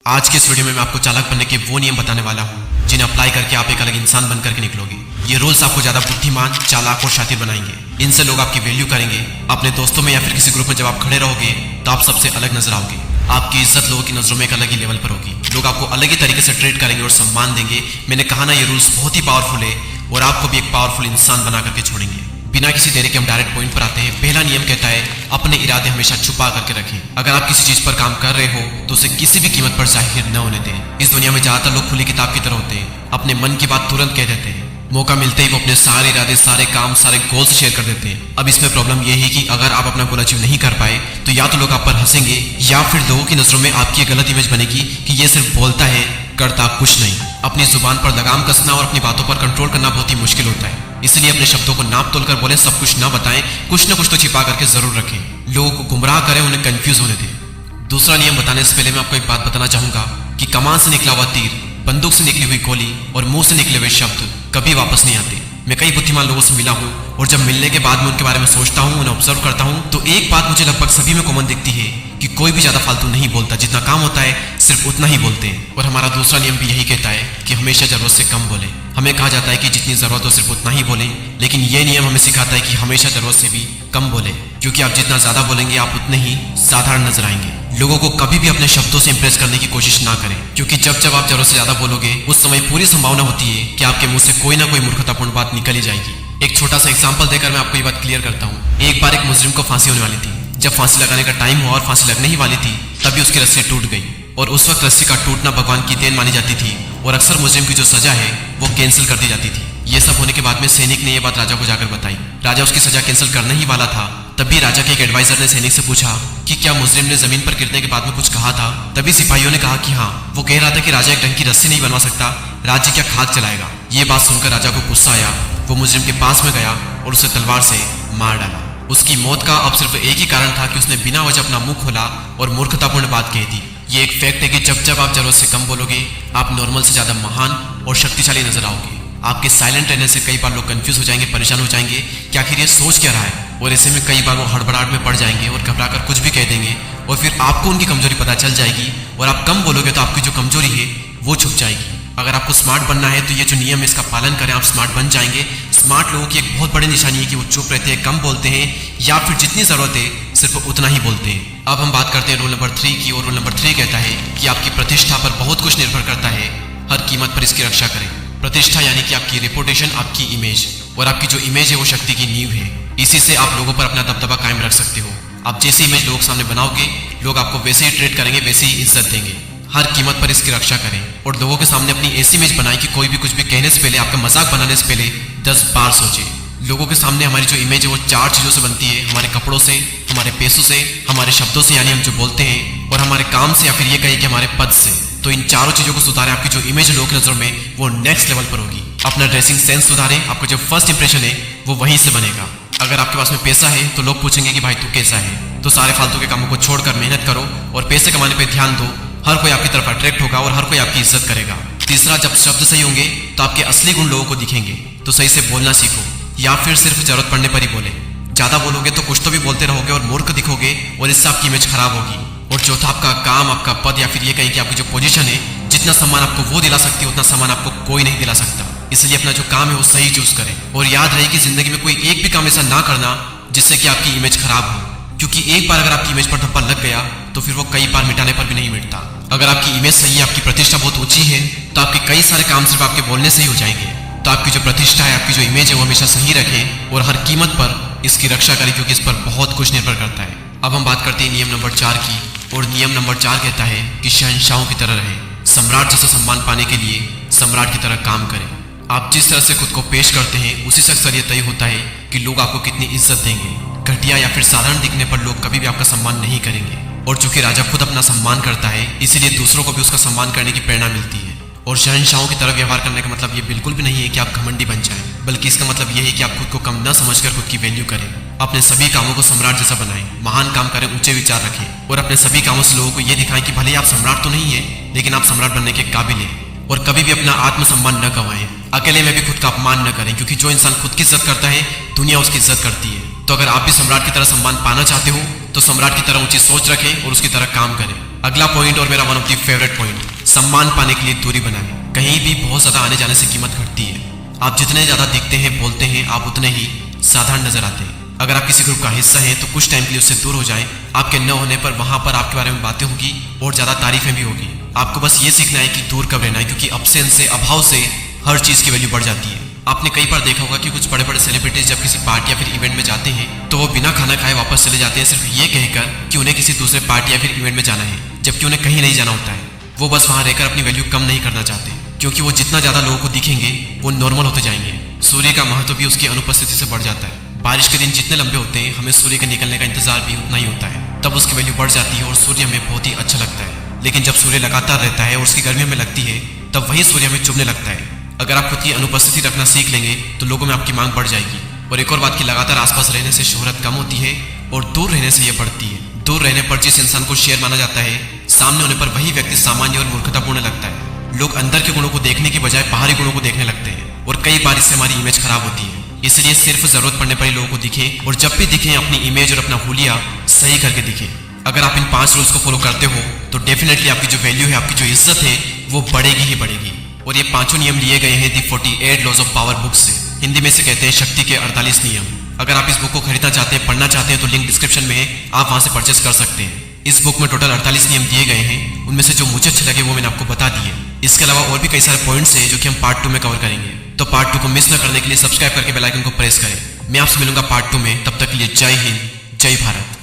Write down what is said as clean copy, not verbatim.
आज के इस वीडियो में मैं आपको चालाक बनने के वो नियम बताने वाला हूँ जिन्हें अप्लाई करके आप एक अलग इंसान बन करके निकलोगे। ये रूल्स आपको ज्यादा बुद्धिमान, चालाक और शातिर बनाएंगे। इनसे लोग आपकी वैल्यू करेंगे। अपने दोस्तों में या फिर किसी ग्रुप में जब आप खड़े रहोगे तो आप सबसे अलग नजर आओगे। आपकी इज्जत लोगों की नजरों में एक अलग ही लेवल पर होगी। लोग आपको अलग ही तरीके से ट्रीट करेंगे और सम्मान देंगे। मैंने कहा ना, ये रूल्स बहुत ही पावरफुल है और आपको भी एक पावरफुल इंसान बना करके छोड़ेंगे। बिना किसी देरी के हम डायरेक्ट पॉइंट पर आते हैं। पहला नियम कहता है अपने इरादे हमेशा छुपा करके रखें। अगर आप किसी चीज पर काम कर रहे हो तो उसे किसी भी कीमत पर जाहिर न होने दें। इस दुनिया में ज्यादातर लोग खुली किताब की तरह होते हैं, अपने मन की बात तुरंत कह देते हैं। मौका मिलते ही वो अपने सारे इरादे, सारे काम, सारे गोल्स शेयर कर देते हैं। अब इसमें प्रॉब्लम यह है कि अगर आप अपना गोल अचीव नहीं कर पाए तो या तो लोग आप पर हंसेंगे या फिर लोगों की नजरों में आपकी गलत इमेज बनेगी कि ये सिर्फ बोलता है, करता कुछ नहीं। अपनी जुबान पर लगाम कसना और अपनी बातों पर कंट्रोल करना बहुत ही मुश्किल होता है। इसलिए अपने शब्दों को नाप तोल कर बोले, सब कुछ ना बताएं, कुछ न कुछ तो छिपा करके जरूर रखें। लोगों को गुमराह करें, उन्हें कंफ्यूज होने दें। दूसरा नियम बताने से पहले मैं आपको एक बात बताना चाहूंगा कि कमान से निकला हुआ तीर, बंदूक से निकली हुई गोली और मुंह से निकले हुए शब्द कभी वापस नहीं आते। मैं कई बुद्धिमान लोगों से मिला हूँ और जब मिलने के बाद मैं उनके बारे में सोचता हूँ, उन्हें ऑब्जर्व करता हूँ, तो एक बात मुझे लगभग सभी में कॉमन दिखती है कि कोई भी ज्यादा फालतू नहीं बोलता। जितना काम होता है सिर्फ उतना ही बोलते हैं। और हमारा दूसरा नियम भी यही कहता है कि हमेशा जरूरत से कम बोले। हमें कहा जाता है कि जितनी जरूरत हो सिर्फ उतना ही बोलें, लेकिन ये नियम हमें सिखाता है कि हमेशा जरूरत से भी कम बोले, क्योंकि आप जितना ज्यादा बोलेंगे आप उतने ही साधारण नजर आएंगे। लोगों को कभी भी अपने शब्दों से इंप्रेस करने की कोशिश ना करें, क्योंकि जब जब आप जरूरत से ज्यादा बोलोगे उस समय पूरी संभावना होती है कि आपके मुंह से कोई ना कोई मूर्खतापूर्ण बात निकल ही जाएगी। एक छोटा सा एग्जांपल देकर मैं आपको ये बात क्लियर करता हूँ। एक बार एक मुजरिम को फांसी होने वाली थी। जब फांसी लगाने का टाइम हुआ और फांसी लगने ही वाली थी, तभी उसकी रस्सी टूट गई। और उस वक्त रस्सी का टूटना भगवान की देन मानी जाती थी और अक्सर मुजरिम की जो सजा है वो कैंसिल कर दी जाती थी। ये सब होने के बाद में सैनिक ने यह बात राजा को जाकर बताई। राजा उसकी सजा कैंसिल करने ही वाला था। तभी राजा के एक एडवाइजर ने सैनिक से पूछा कि क्या मुजरिम ने जमीन पर गिरने के बाद में कुछ कहा था। तभी सिपाहियों ने कहा कि हाँ, वो कह रहा था कि राजा एक ढंग की रस्सी नहीं बनवा सकता, राज्य क्या खाक चलाएगा। ये बात सुनकर राजा को गुस्सा आया। वो मुजरिम के पास में गया और उसे तलवार से मार डाला। उसकी मौत का अब सिर्फ एक ही कारण था कि उसने बिना वजह अपना मुंह खोला और मूर्खतापूर्ण बात कह दी। ये एक फैक्ट है कि जब जब आप जरूरत से कम बोलोगे आप नॉर्मल से ज्यादा महान और शक्तिशाली नजर आओगे। आपके साइलेंट रहने से कई बार लोग कंफ्यूज हो जाएंगे, परेशान हो जाएंगे कि आखिर ये सोच क्या रहा है, और ऐसे में कई बार वो हड़बड़ाहट में पड़ जाएंगे और घबराकर कुछ भी कह देंगे और फिर आपको उनकी कमजोरी पता चल जाएगी और आप कम बोलोगे तो आपकी जो कमजोरी है वो छुप जाएगी। अगर आपको स्मार्ट बनना है तो ये जो नियम है इसका पालन करें, आप स्मार्ट बन जाएंगे। स्मार्ट लोगों की एक बहुत बड़ी निशानी है कि वो चुप रहते हैं, कम बोलते हैं या फिर जितनी जरूरत है सिर्फ उतना ही बोलते हैं। अब हम बात करते हैं रूल नंबर 3 की, और रूल नंबर 3 कहता है कि आपकी प्रतिष्ठा पर बहुत कुछ निर्भर करता है, हर कीमत पर इसकी रक्षा करें। प्रतिष्ठा यानी कि आपकी रेपुटेशन, आपकी इमेज, और आपकी जो इमेज है वो शक्ति की नींव है। इसी से आप लोगों पर अपना दबदबा कायम रख सकते हो। आप जैसी इमेज लोगों के सामने बनाओगे लोग आपको वैसे ही ट्रीट करेंगे, वैसे ही इज्जत देंगे। हर कीमत पर इसकी रक्षा करें और लोगों के सामने अपनी ऐसी इमेज बनाएं कि कोई भी कुछ भी कहने से पहले, आपका मजाक बनाने से पहले 10 बार सोचे। लोगों के सामने हमारी जो इमेज है वो 4 चीजों से बनती है, हमारे कपड़ों से, हमारे पैसों से, हमारे शब्दों से यानी हम जो बोलते हैं, और हमारे काम से, या फिर ये कहिए कि हमारे पद से। तो इन चारों चीजों को सुधारें, आपकी जो इमेज है लोगों की नजरों में वो नेक्स्ट लेवल पर होगी। अपना ड्रेसिंग सेंस सुधारें, आपका जो फर्स्ट इंप्रेशन है वो वहीं से बनेगा। अगर आपके पास में पैसा है तो लोग पूछेंगे कि भाई तू कैसा है, तो सारे फालतू के कामों को छोड़कर मेहनत करो और पैसे कमाने पे ध्यान दो। हर कोई आपकी तरफ अट्रैक्ट होगा और हर कोई आपकी इज्जत करेगा। तीसरा, जब शब्द सही होंगे तो आपके असली गुण लोगों को दिखेंगे। तो सही से बोलना सीखो, या फिर सिर्फ जरूरत पड़ने पर ही बोले। ज्यादा बोलोगे तो कुछ तो भी बोलते रहोगे और मूर्ख दिखोगे और इससे आपकी इमेज खराब होगी। और चौथा, आपका काम, आपका पद, या फिर ये कहीं कि आपकी जो पोजीशन है, जितना सम्मान आपको वो दिला सकती है उतना सम्मान आपको कोई नहीं दिला सकता। इसलिए अपना जो काम है वो सही चूज करें। और याद रहे कि जिंदगी में कोई एक भी काम ऐसा ना करना जिससे कि आपकी इमेज खराब हो, क्योंकि एक बार अगर आपकी इमेज पर धब्बा लग गया तो फिर वो कई बार मिटाने पर भी नहीं मिटता। अगर आपकी इमेज सही है, आपकी प्रतिष्ठा बहुत ऊंची है, तो आपके कई सारे काम सिर्फ आपके बोलने से ही हो जाएंगे। तो आपकी जो प्रतिष्ठा है, आपकी जो इमेज है वो हमेशा सही रखें और हर कीमत पर इसकी रक्षा करें, क्योंकि इस पर बहुत कुछ निर्भर करता है। अब हम बात करते हैं नियम नंबर 4 की, और नियम नंबर 4 कहता है कि शहंशाहों की तरह रहे। सम्राट जैसा सम्मान पाने के लिए सम्राट की तरह काम करें। आप जिस तरह से खुद को पेश करते हैं उसी से अक्सर यह तय होता है कि लोग आपको कितनी इज्जत देंगे। घटिया या फिर साधारण दिखने पर लोग कभी भी आपका सम्मान नहीं करेंगे। और चूंकि राजा खुद अपना सम्मान करता है, इसीलिए दूसरों को भी उसका सम्मान करने की प्रेरणा मिलती है। और शहंशाहों की तरह व्यवहार करने का मतलब ये बिल्कुल भी नहीं है कि आप घमंडी बन जाएं, बल्कि इसका मतलब यह है कि आप खुद को कम न समझकर खुद की वैल्यू करें। अपने सभी कामों को सम्राट जैसा बनाएं, महान काम करें, ऊंचे विचार रखें और अपने सभी कामों से लोगों को यह दिखाएं कि भले आप सम्राट तो नहीं है, लेकिन आप सम्राट बनने के काबिल हैं। और कभी भी अपना आत्मसम्मान न गंवाएं। अकेले में भी खुद का अपमान न करें, क्योंकि जो इंसान खुद की इज्जत करता है दुनिया उसकी इज्जत करती है। तो अगर आप भी सम्राट की तरह सम्मान पाना चाहते हो तो सम्राट की तरह ऊंची सोच रखें और उसकी तरह काम करें। अगला पॉइंट और मेरा one of the favourite point, सम्मान पाने के लिए दूरी बनाए। कहीं भी बहुत ज्यादा आने जाने से कीमत घटती है। आप जितने ज्यादा दिखते हैं, बोलते हैं, आप उतने ही साधारण नजर आते हैं। अगर आप किसी ग्रुप का हिस्सा हैं तो कुछ टाइम के लिए उससे दूर हो जाएं। आपके न होने पर वहां पर आपके बारे में बातें होगी और ज्यादा तारीफें भी होगी। आपको बस ये सीखना है कि दूर कब रहना है, क्योंकि अब्सेंस से, अभाव से हर चीज की वैल्यू बढ़ जाती है। आपने कई बार देखा होगा कि कुछ बड़े बड़े सेलिब्रिटीज जब किसी पार्टी या फिर इवेंट में जाते हैं तो वो बिना खाना खाए वापस चले जाते हैं, सिर्फ ये कहकर कि उन्हें किसी दूसरे पार्टी या फिर इवेंट में जाना है, जबकि उन्हें कहीं नहीं जाना होता है। वो बस वहां रहकर अपनी वैल्यू कम नहीं करना चाहते, क्योंकि वो जितना ज्यादा लोगों को दिखेंगे वो नॉर्मल होते जाएंगे। सूर्य का महत्व भी उसकी अनुपस्थिति से बढ़ जाता है। बारिश के दिन जितने लंबे होते हैं, हमें सूर्य के निकलने का इंतजार भी उतना ही होता है, तब उसकी वैल्यू बढ़ जाती है और सूर्य हमें बहुत ही अच्छा लगता है। लेकिन जब सूर्य लगातार रहता है और उसकी गर्मी हमें लगती है, तब वही सूर्य हमें चुभने लगता है। अगर आप खुद की अनुपस्थिति रखना सीख लेंगे तो लोगों में आपकी मांग बढ़ जाएगी। और एक और बात की लगातार आसपास रहने से शोहरत कम होती है और दूर रहने से यह बढ़ती है। दूर रहने पर जिस इंसान को शेर माना जाता है, सामने होने पर वही व्यक्ति सामान्य और मूर्खतापूर्ण लगता है। लोग अंदर के गुणों को देखने के बजाय बाहरी गुणों को देखने लगते हैं और कई बार इससे हमारी इमेज खराब होती है। इसलिए सिर्फ जरूरत पड़ने पर ही लोगों को दिखें और जब भी दिखें अपनी इमेज और अपना हुलिया सही करके दिखें। अगर आप इन 5 रूल्स को फॉलो करते हो तो डेफिनेटली आपकी जो वैल्यू है, आपकी जो इज्जत है, वो बढ़ेगी ही बढ़ेगी। और ये 5 नियम लिए गए हैं दी 48 लॉज ऑफ पावर बुक से। हिंदी में से कहते हैं शक्ति के 48 नियम। अगर आप इस बुक को खरीदना चाहते हैं, पढ़ना चाहते हैं तो लिंक डिस्क्रिप्शन में है, आप वहां से परचेस कर सकते हैं। इस बुक में टोटल 48 नियम दिए गए हैं। उनमें से जो मुझे अच्छे लगे वो मैंने आपको बता दिए। इसके अलावा और भी कई सारे पॉइंट्स हैं जो कि हम पार्ट 2 में कवर करेंगे। तो पार्ट 2 को मिस न करने के लिए सब्सक्राइब करके बेल आइकन को प्रेस करें। मैं आपसे मिलूंगा पार्ट 2 में। तब तक के लिए जय हिंद, जय भारत।